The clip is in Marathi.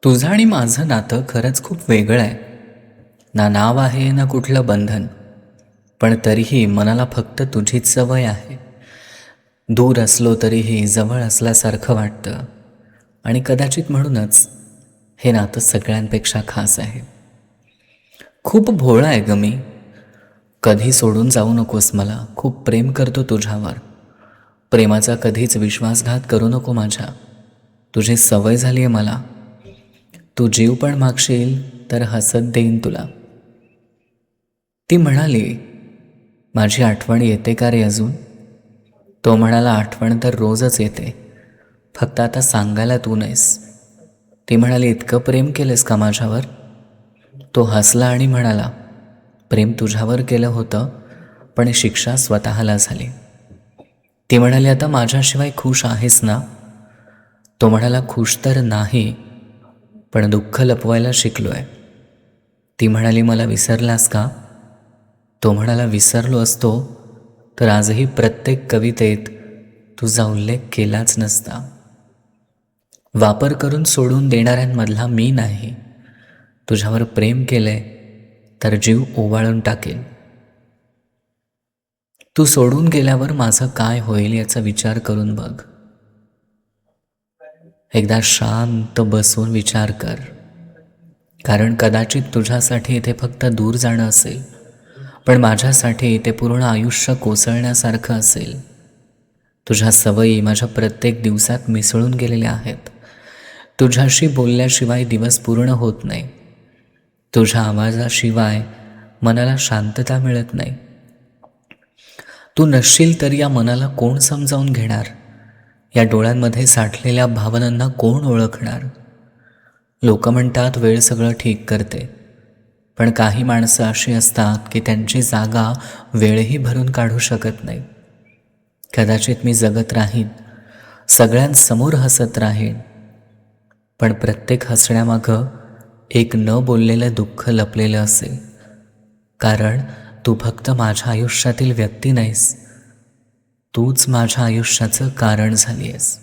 तुझं आणि माझं नातं खरंच खूप वेगळं आहे. ना नाव आहे ना कुठलं बंधन, पण तरीही मनाला फक्त तुझीच सवय आहे. दूर असलो तरीही जवळ असल्यासारखं वाटतं आणि कदाचित म्हणूनच हे नातं सगळ्यांपेक्षा खास आहे. खूप भोळा आहे ग मी. कधी सोडून जाऊ नकोस मला. खूप प्रेम करतो तुझ्यावर. प्रेमाचा कधीच विश्वासघात करू नको माझ्या. तुझी सवय झाली आहे मला. तू जीव पण मागशील तर हसत देईन तुला. ती म्हणाली, माझी आठवण येते का रे अजून? तो म्हणाला, आठवण तर रोजच येते, फक्त आता सांगायला तू नाहीस. ती म्हणाली, इतकं प्रेम केलंस का माझ्यावर? तो हसला आणि म्हणाला, प्रेम तुझ्यावर केलं होतं, पण शिक्षा स्वतःला झाली. ती म्हणाली, आता माझ्याशिवाय खुश आहेस ना? तो म्हणाला, खुश तर नाही, पण दुःख लपवायला शिकलोय. ती म्हणाली, मला विसरलास का? तो म्हणाला, विसरलो असतो तर आजही प्रत्येक कवितेत तुझा उल्लेख केलाच नसता. वापर करून सोडून देणाऱ्यांमधला मी नाही. तुझ्यावर प्रेम केलंय तर जीव ओवाळून टाकेल. तू सोडून गेल्यावर माझं काय होईल याचा विचार करून बघ. एकदा शांत बसून विचार कर. कारण कदाचित तुझ्यासाठी इथे फक्त दूर जाणं असेल, पण माझ्यासाठी ते पूर्ण आयुष्य कोसळण्यासारखं असेल. तुझ्या सवयी माझ्या प्रत्येक दिवसात मिसळून गेलेल्या आहेत. तुझ्याशी बोलल्याशिवाय दिवस पूर्ण होत नाही. तुझ्या आवाजाशिवाय मनाला शांतता मिळत नाही. तू नसशील तर या मनाला कोण समजावून घेणार? या डोळ्यांमध्ये साठलेल्या भावनांना कोण ओळखणार? लोक म्हणतात वेळ सगळं ठीक करते, पण काही माणसं अशी असतात की त्यांची जागा वेळही भरून काढू शकत नाही. कदाचित मी जगत राहीन, सगळ्यांसमोर हसत राहीन, पण प्रत्येक हसण्यामागं एक न बोललेलं दुःख लपलेलं असेल. कारण तू फक्त माझ्या आयुष्यातील व्यक्ती नाहीस, तूच माझ्या आयुष्याचं कारण झाली आहेस.